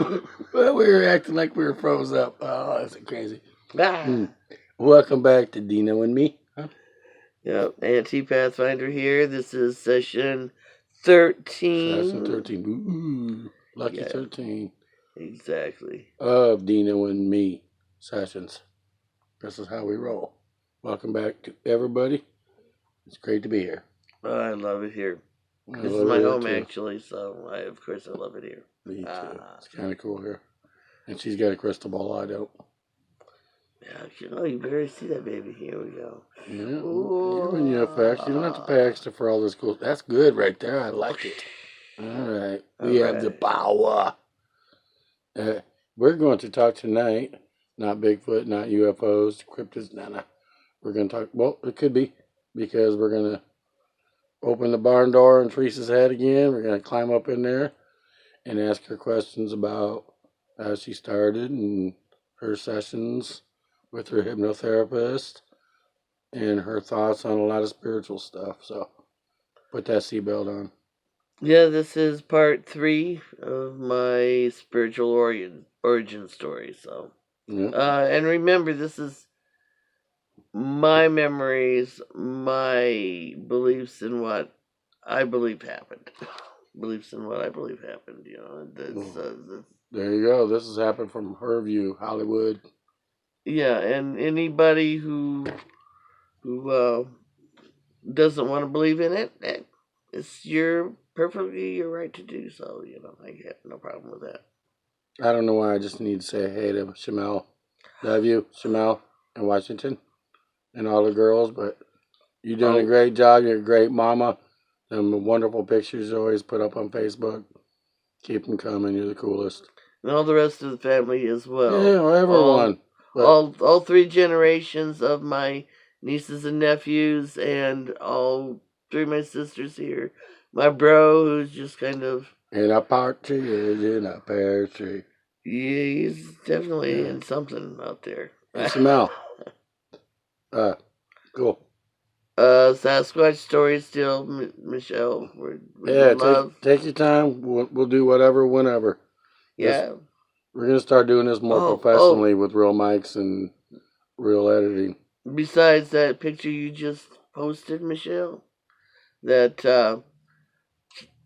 Well, we were acting like we were froze up. Oh, that's crazy. Ah. Welcome back to Deano and me. Huh? Yep, Aunt T Pathfinder here. This is session 13. Session 13. Ooh, lucky Yeah. 13. Exactly. Of Deano and me sessions. This is how we roll. Welcome back to everybody. It's great to be here. I love it here. I This is love my it here, home, too. actually, so of course I love it here. Me too. It's kind of cool here. And she's got a crystal ball. I don't. Yeah, you better see that baby. Here we go. Yeah, giving you effects. You don't have to pay extra for all this cool. That's good right there. I like it. All right. We have the power. We're going to talk tonight. Not Bigfoot, not UFOs, cryptids, nada. We're going to talk. Well, it could be because we're going to open the barn door in Teresa's head again. We're going to climb up in there and ask her questions about how she started and her sessions with her hypnotherapist and her thoughts on a lot of spiritual stuff. So put that seatbelt on. Yeah, this is part 3 of my spiritual origin story. So, and remember, this is my memories, my beliefs in what I believe happened. Beliefs in what I believe happened. You know, there you go. This has happened from her view, Hollywood. Yeah, and anybody who doesn't want to believe in it, it's perfectly your right to do so. You know, I have no problem with that. I don't know why. I just need to say hey to Shamel. Love you, Shamel, in Washington, and all the girls. But you're doing a great job. You're a great mama. Them wonderful pictures you always put up on Facebook. Keep them coming. You're the coolest. And all the rest of the family as well. Yeah, everyone. All 3 generations of my nieces and nephews, and all 3 of my sisters here. My bro, who's just kind of in a partridge in a pear tree. Yeah, he's definitely in something out there. Hey, Shamel. Cool. Sasquatch stories still, Michelle. Take your time. We'll do whatever, whenever. Yeah. We're going to start doing this more professionally with real mics and real editing. Besides that picture you just posted, Michelle, that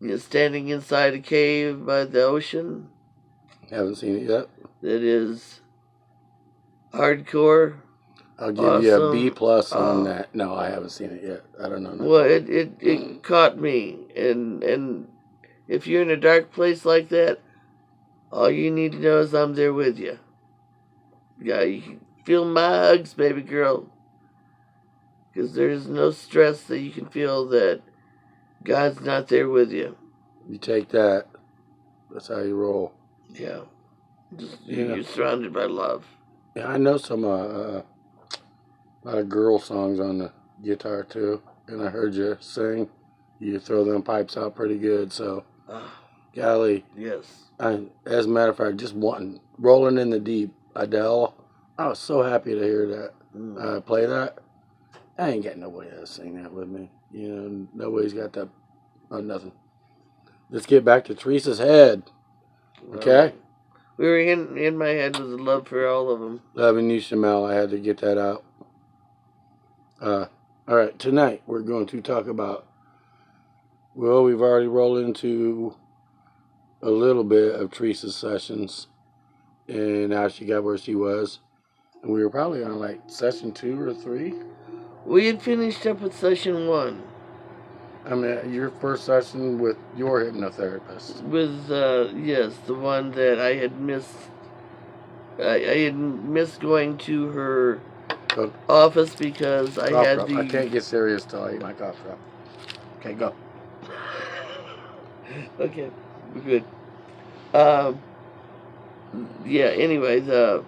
you're standing inside a cave by the ocean. Haven't seen it yet. That is hardcore. I'll give you a B+ on that. No, I haven't seen it yet. I don't know. Well, it caught me, and if you're in a dark place like that, all you need to know is I'm there with you. Yeah, you can feel my hugs, baby girl. Because there's no stress that you can feel that God's not there with you. You take that. That's how you roll. Yeah. You're surrounded by love. Yeah, I know some a lot of girl songs on the guitar too. And I heard you sing. You throw them pipes out pretty good, so golly. Yes. As a matter of fact, just Rolling in the Deep, Adele. I was so happy to hear that. Play that. I ain't got nobody to sing that with me. You know, nobody's got that. Nothing. Let's get back to Teresa's head. Okay? We were in my head was a love for all of them. Loving you, Shamel. I had to get that out. All right. Tonight, we're going to talk about, well, we've already rolled into a little bit of Teresa's sessions and how she got where she was. And we were probably on like session 2 or 3. We had finished up with session 1. I mean, your first session with your hypnotherapist. With, yes, the one that I had missed. I had missed going to her office because I can't get serious till I eat my cough drop. Okay, go. Okay, we're good. Yeah, anyway, the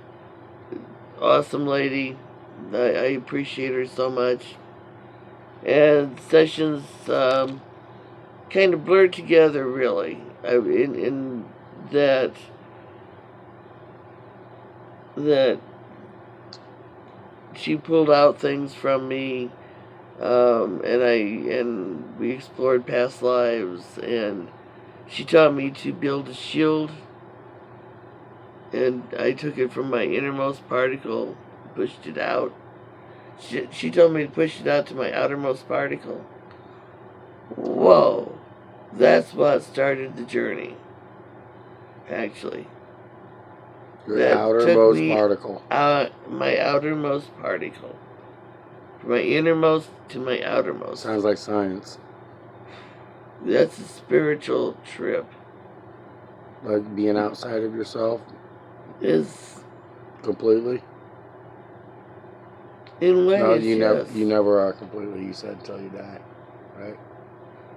awesome lady. I appreciate her so much. And sessions kind of blurred together, really, in that she pulled out things from me, and we explored past lives, and she taught me to build a shield And I took it from my innermost particle, pushed it out. She told me to push it out to my outermost particle. Whoa, that's what started the journey, actually. Your That outermost took me particle. My outermost particle. From my innermost to my outermost. Sounds like science. That's a spiritual trip. Like being outside of yourself? Is completely? In ways, No, you yes. you never are completely, you said, until you die, right?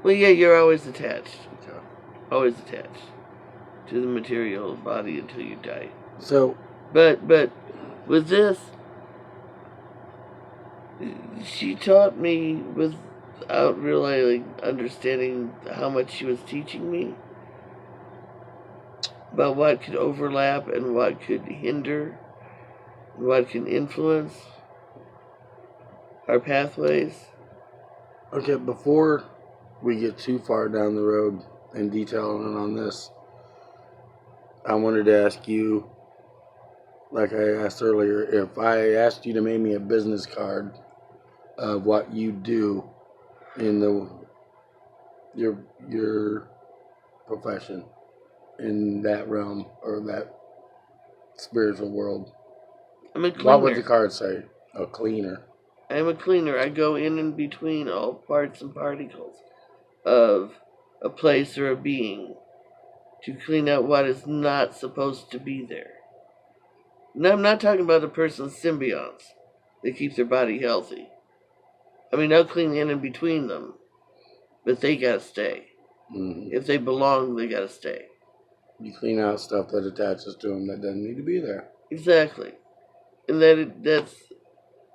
Well, yeah, you're always attached. Okay. Always attached to the material body until you die. So, but with this, she taught me without really understanding how much she was teaching me about what could overlap and what could hinder and what can influence our pathways. Okay, before we get too far down the road and detailing on this, I wanted to ask you, like I asked earlier, if I asked you to make me a business card of what you do in your profession in that realm or that spiritual world, I'm a cleaner. what would the card say? A cleaner. I'm a cleaner. I go in and between all parts and particles of a place or a being to clean out what is not supposed to be there. Now, I'm not talking about a person's symbionts that keep their body healthy. I mean, I'll clean in and between them, but they gotta stay. Mm-hmm. If they belong, they gotta stay. You clean out stuff that attaches to them that doesn't need to be there. Exactly. And that's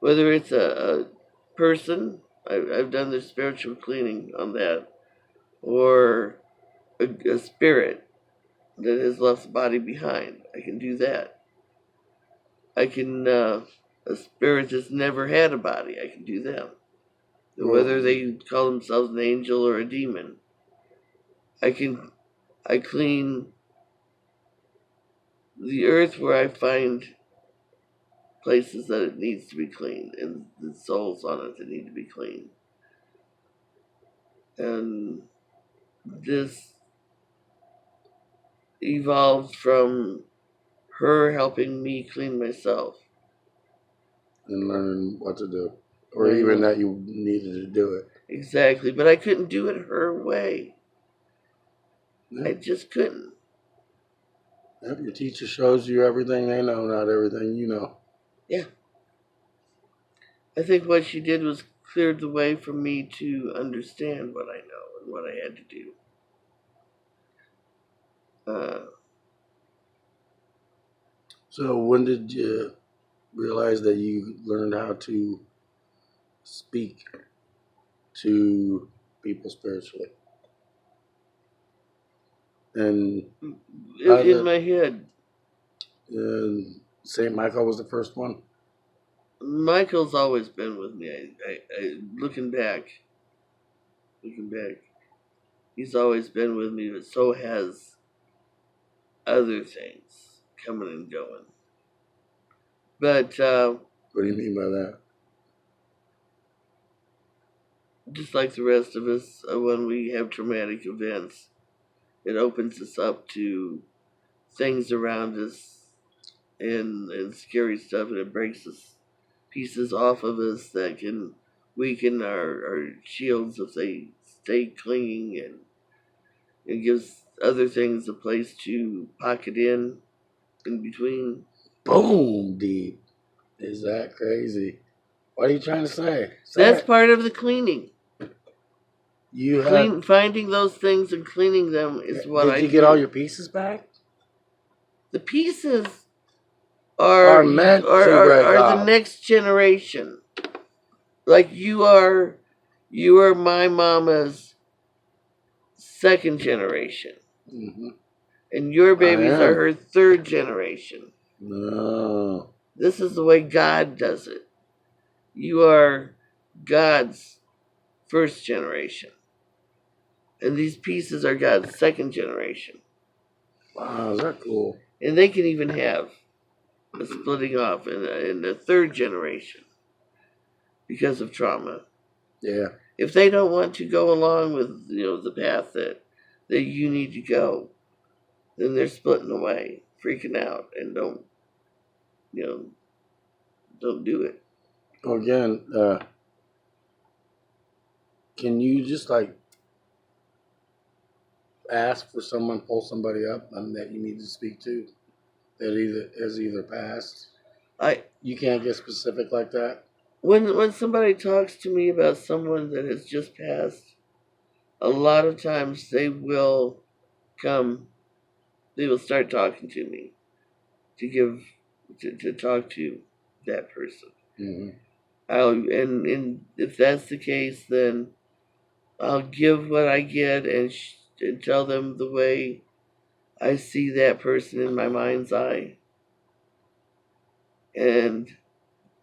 whether it's a person, I've done the spiritual cleaning on that, or a spirit that has left the body behind. I can do that. I can, a spirit that's never had a body, I can do them. Whether they call themselves an angel or a demon. I clean the earth where I find places that it needs to be cleaned and the souls on it that need to be cleaned. And this evolved from her helping me clean myself. And learning what to do. Or even that you needed to do it. Exactly. But I couldn't do it her way. Yeah. I just couldn't. Yep, your teacher shows you everything they know, not everything you know. Yeah. I think what she did was cleared the way for me to understand what I know and what I had to do. So when did you realize that you learned how to speak to people spiritually? And in my head. St. Michael was the first one? Michael's always been with me. Looking back, he's always been with me, but so has other things coming and going. But what do you mean by that? Just like the rest of us, when we have traumatic events, it opens us up to things around us and scary stuff, and it breaks us pieces off of us that can weaken our shields if they stay clinging, and it gives other things a place to pocket in between. Boom, deep. Is that crazy? What are you trying to say? That's part of the cleaning. You finding those things and cleaning them is what I do. Did you get all your pieces back? The pieces are the next generation. Like you are my mama's second generation. Mm-hmm. And your babies are her third generation. No. This is the way God does it. You are God's first generation. And these pieces are God's second generation. Wow, is that cool? And they can even have a splitting off in the third generation because of trauma. Yeah. If they don't want to go along with the path that you need to go, then they're splitting away, freaking out, and don't do it. Again, can you just like ask for someone, pull somebody up that you need to speak to that has either passed? You can't get specific like that. When somebody talks to me about someone that has just passed, a lot of times they will start talking to me to talk to that person. Mm-hmm. And if that's the case, then I'll give what I get and tell them the way I see that person in my mind's eye. And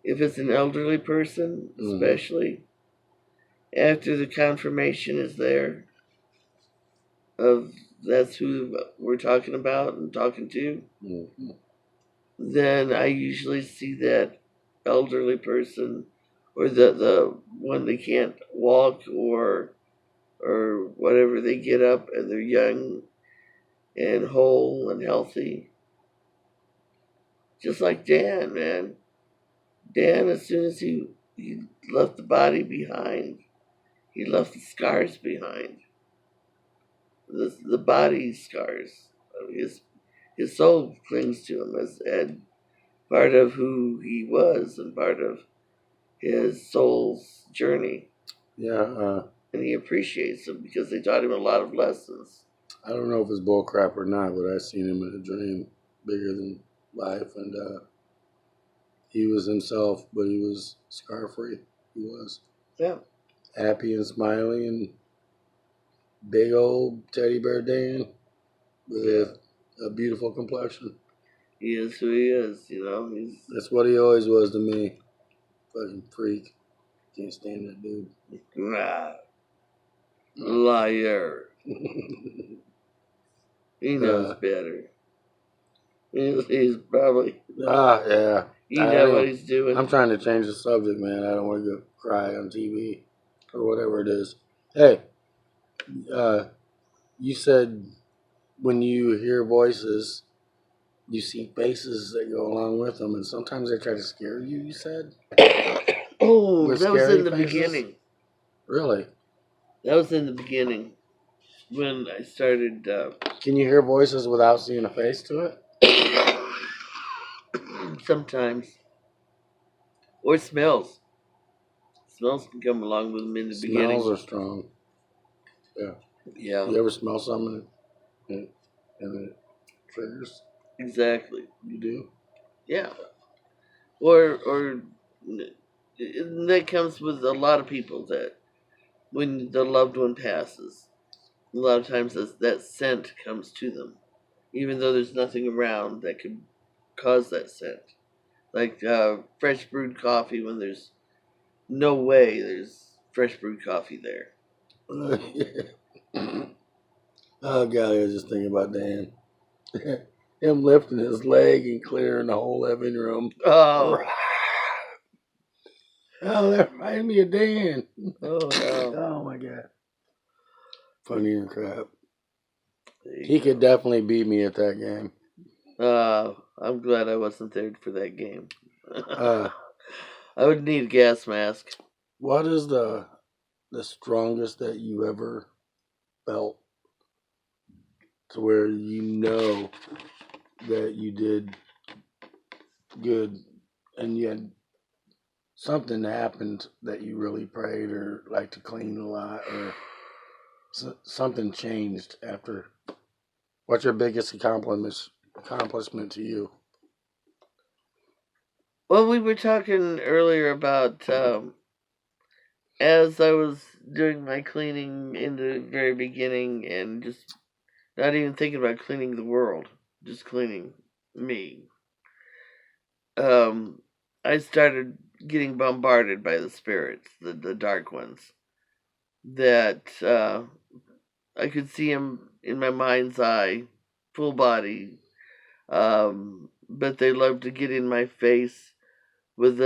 if it's an elderly person, especially, after the confirmation is there of that's who we're talking about and talking to, then I usually see that elderly person or the one that can't walk or whatever, they get up and they're young and whole and healthy. Just like Dan, man. Dan, as soon as he left the body behind, he left the scars behind. The body scars. His soul clings to him as part of who he was and part of his soul's journey. Yeah. And he appreciates them because they taught him a lot of lessons. I don't know if it's bull crap or not, but I seen him in a dream bigger than life, and he was himself, but he was scar free. He was. Yeah. Happy and smiling and big old teddy bear Dan with a beautiful complexion. He is who he is, That's what he always was to me. Fucking freak. Can't stand that dude. Nah. Liar. He knows better. He's probably... yeah. You know what he's doing. I'm trying to change the subject, man. I don't want to go cry on TV or whatever it is. Hey, you said when you hear voices, you see faces that go along with them, and sometimes they try to scare you, you said? Oh, that was in the beginning. Really? That was in the beginning when I started... Can you hear voices without seeing a face to it? Sometimes. Or smells. Smells can come along with them in the beginning. Smells are strong. Yeah. Yeah. You ever smell something and it triggers? Exactly. You do? Yeah. Or that comes with a lot of people, that when the loved one passes, a lot of times that scent comes to them, even though there's nothing around that could cause that scent. Like fresh brewed coffee, when there's no way there's fresh brewed coffee there. Oh, God, I was just thinking about Dan. Him lifting his leg and clearing the whole living room. Oh. Oh, that reminds me of Dan. Oh, no. Oh, my God. Funny and crap. He could definitely beat me at that game. I'm glad I wasn't there for that game. I would need a gas mask. What is the strongest that you ever felt, to where you know that you did good and yet something happened that you really prayed or like to clean a lot, or something changed after? What's your biggest accomplishment to you? Well, we were talking earlier about as I was doing my cleaning in the very beginning, and just not even thinking about cleaning the world, just cleaning me. I started getting bombarded by the spirits, the dark ones, that I could see them in my mind's eye, full body. But they love to get in my face with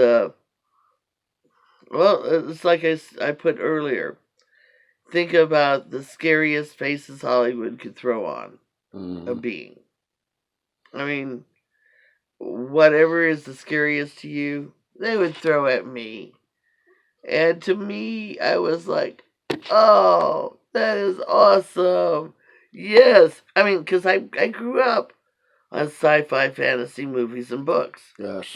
well, it's like I put earlier. Think about the scariest faces Hollywood could throw on a being. I mean, whatever is the scariest to you, they would throw at me. And to me, I was like, oh, that is awesome. Yes. I mean, because I grew up on sci-fi fantasy movies and books. Yes.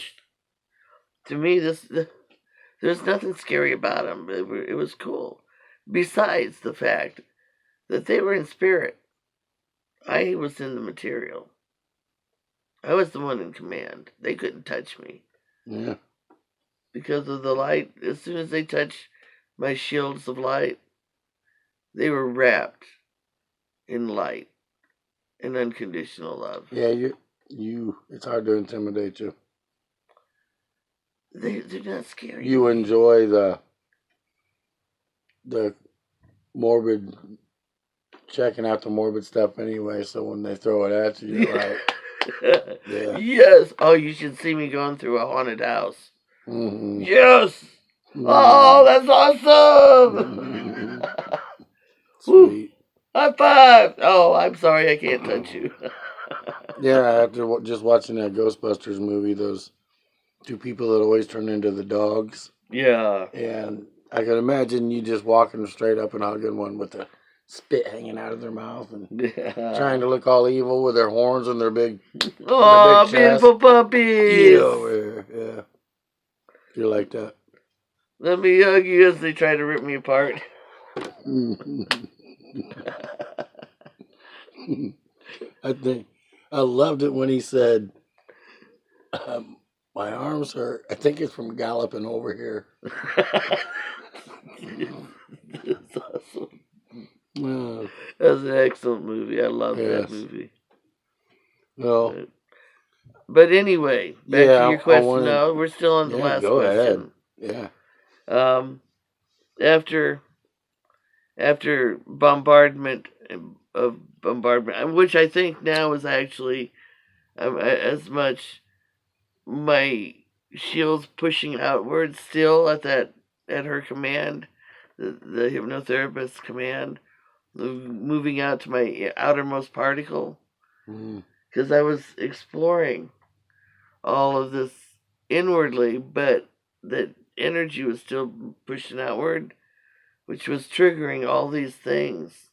To me, there's nothing scary about them. It was cool. Besides the fact that they were in spirit. I was in the material. I was the one in command. They couldn't touch me. Yeah. Because of the light. As soon as they touched my shields of light, they were wrapped in light and unconditional love. Yeah, you it's hard to intimidate you. They're not scary. You enjoy the morbid, checking out the morbid stuff anyway, so when they throw it at you, you're like, yeah. Yes. Oh, you should see me going through a haunted house. Mm-hmm. Yes. Mm-hmm. Oh, that's awesome. Sweet. High five. Oh, I'm sorry, I can't touch you. Yeah, after just watching that Ghostbusters movie, those two people that always turn into the dogs. Yeah. And I can imagine you just walking straight up and hugging one with the spit hanging out of their mouth and trying to look all evil with their horns and their big, oh, big beautiful puppies. Get over here. Yeah. You're like that. Let me hug you as they try to rip me apart. I loved it when he said, my arms hurt. I think it's from galloping over here. That's awesome. That's an excellent movie. I love that movie. Well, but anyway, back to your question. No, we're still on the last question. Ahead. Yeah. After bombardment, which I think now is actually as much my shields pushing outward still at her command, the hypnotherapist's command, moving out to my outermost particle, because I was exploring all of this inwardly, but that energy was still pushing outward, which was triggering all these things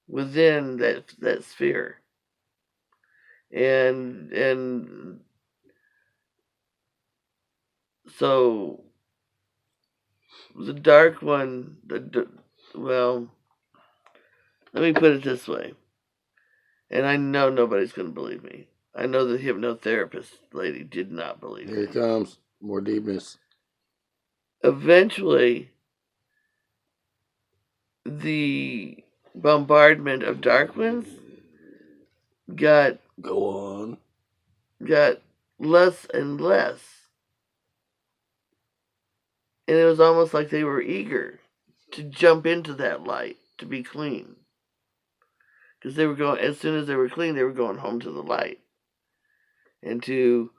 within that sphere. And so the dark one, well, let me put it this way, and I know nobody's going to believe me. I know the hypnotherapist lady did not believe me. Here it comes. More deepness. Eventually, the bombardment of dark winds got less and less. And it was almost like they were eager to jump into that light, to be clean. Because they were going, as soon as they were clean, they were going home to the light. And to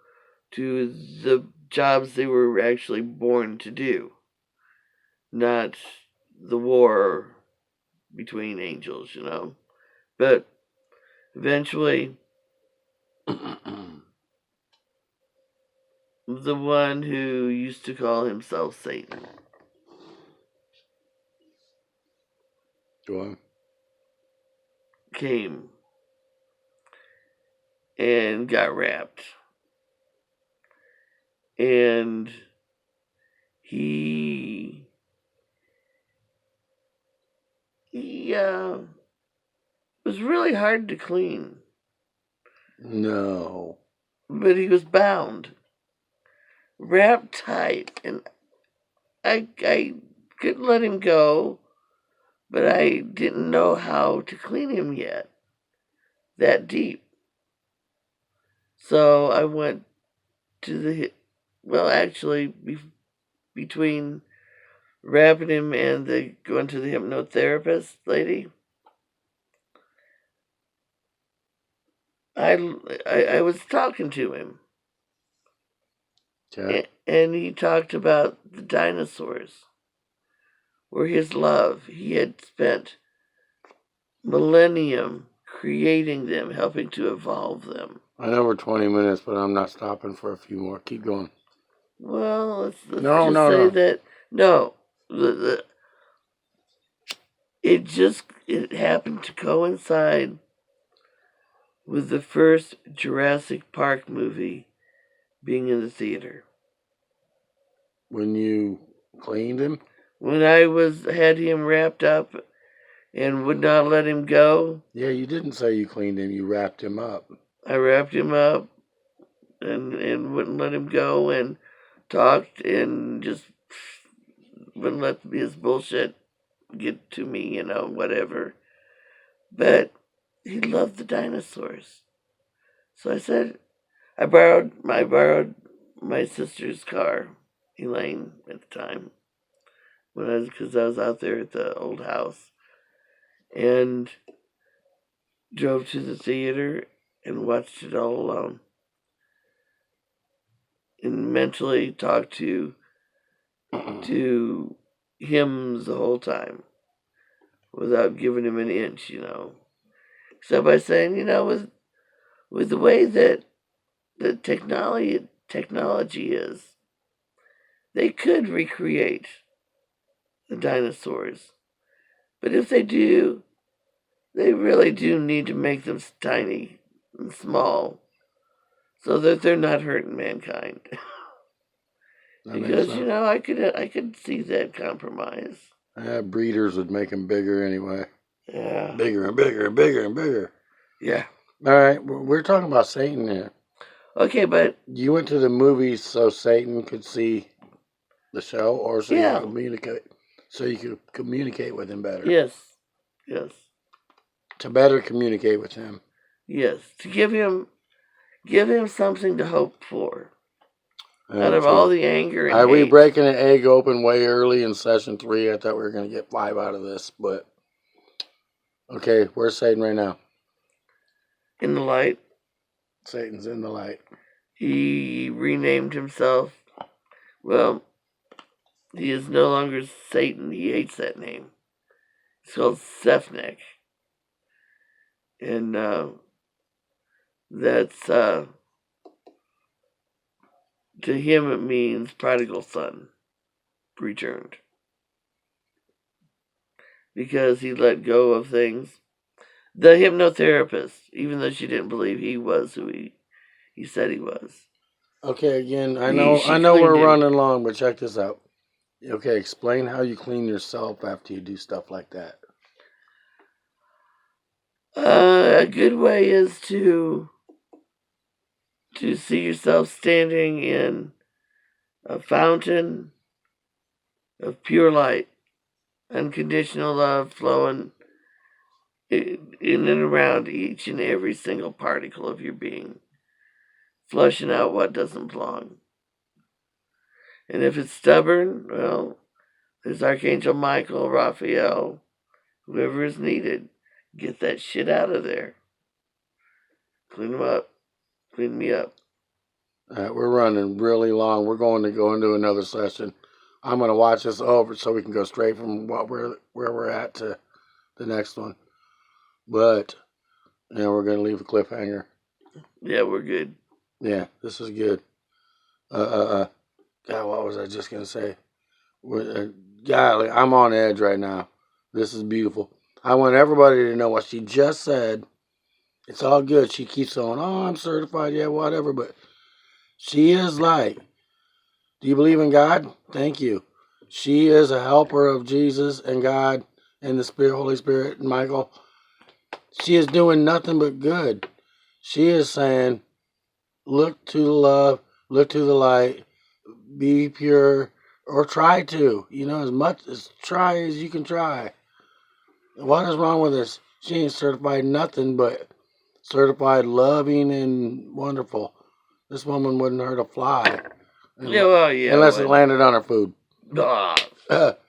the jobs they were actually born to do. Not the war between angels, But eventually, the one who used to call himself Satan. Go on. Came and got wrapped. And he was really hard to clean. No. But he was bound. Wrapped tight. And I couldn't let him go. But I didn't know how to clean him yet. That deep. So I went to between wrapping him and going to the hypnotherapist lady, I was talking to him, Okay. and he talked about the dinosaurs were his love. He had spent millennium creating them, helping to evolve them. I know we're 20 minutes, but I'm not stopping for a few more. Keep going. Well, let's No, just no, say no. that no, it happened to coincide with the first Jurassic Park movie being in the theater. When you cleaned him? When I had him wrapped up and would not let him go, Yeah, you didn't say you cleaned him. You wrapped him up. I wrapped him up and wouldn't let him go and talked and just wouldn't let his bullshit get to me, whatever. But he loved the dinosaurs. So I said, I borrowed my sister's car, Elaine, at the time, because I was out there at the old house, and drove to the theater and watched it all alone, and mentally talked to him the whole time, without giving him an inch, except by saying, with the way that the technology is, they could recreate the dinosaurs. But if they do, they really do need to make them tiny and small so that they're not hurting mankind. Because, I could see that compromise. Breeders would make them bigger anyway. Yeah. Bigger and bigger and bigger and bigger. Yeah. All right, we're talking about Satan here. Okay, but you went to the movies so Satan could see the show, or so you could communicate with him better. Yes. To better communicate with him. Yes, to give him something to hope for. Out of all the anger and hate. We hate. breaking an egg open way early in session 3? I thought we were going to get 5 out of this, but okay, where's Satan right now? In the light. Satan's in the light. He renamed himself. Well, he is no longer Satan. He hates that name. It's called Sephnek. And that's, to him it means prodigal son returned. Because he let go of things. The hypnotherapist, even though she didn't believe he was who he said he was. Okay, again, I know we're running long, but check this out. Okay, explain how you clean yourself after you do stuff like that. A good way is to see yourself standing in a fountain of pure light, unconditional love flowing in and around each and every single particle of your being, flushing out what doesn't belong. And if it's stubborn, well, there's Archangel Michael, Raphael, whoever is needed. Get that shit out of there. Clean them up. Clean me up. All right, we're running really long. We're going to go into another session. I'm going to watch this over so we can go straight from where we're at to the next one. But we're going to leave a cliffhanger. Yeah, we're good. Yeah, this is good. God, what was I just going to say? Golly, I'm on edge right now. This is beautiful. I want everybody to know what she just said. It's all good. She keeps going, oh, I'm certified, yeah, whatever. But she is like, do you believe in God? Thank you. She is a helper of Jesus and God and the Spirit, Holy Spirit, and Michael. She is doing nothing but good. She is saying, look to the love, look to the light, be pure, or try to. As much as try as you can try. What is wrong with this? She ain't certified nothing but certified loving and wonderful. This woman wouldn't hurt a fly. Unless it landed on her food. But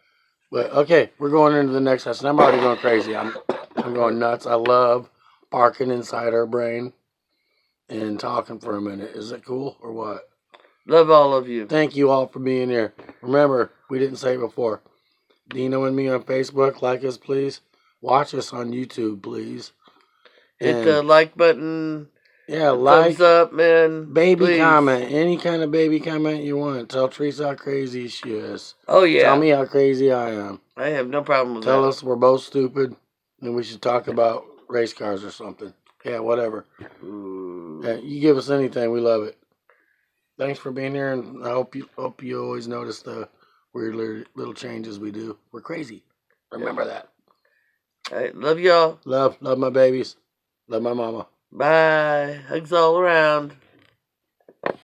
okay, we're going into the next session. I'm already going crazy. I'm going nuts. I love barking inside her brain. and talking for a minute. Is it cool or what? Love all of you. Thank you all for being here. Remember, we didn't say it before. Deano and me on Facebook. Like us, please. Watch us on YouTube, please. Hit the like button. Yeah, thumbs up, man. Baby Please. comment. Any kind of baby comment you want. Tell Teresa how crazy she is. Oh, yeah. Tell me how crazy I am. I have no problem with Tell that. us we're both stupid and we should talk about race cars or something. Yeah, whatever. Yeah, you give us anything. We love it. Thanks for being here, and I hope you always notice the weird little changes we do. We're crazy. Remember that. All right, love y'all. Love my babies. Love my mama. Bye. Hugs all around.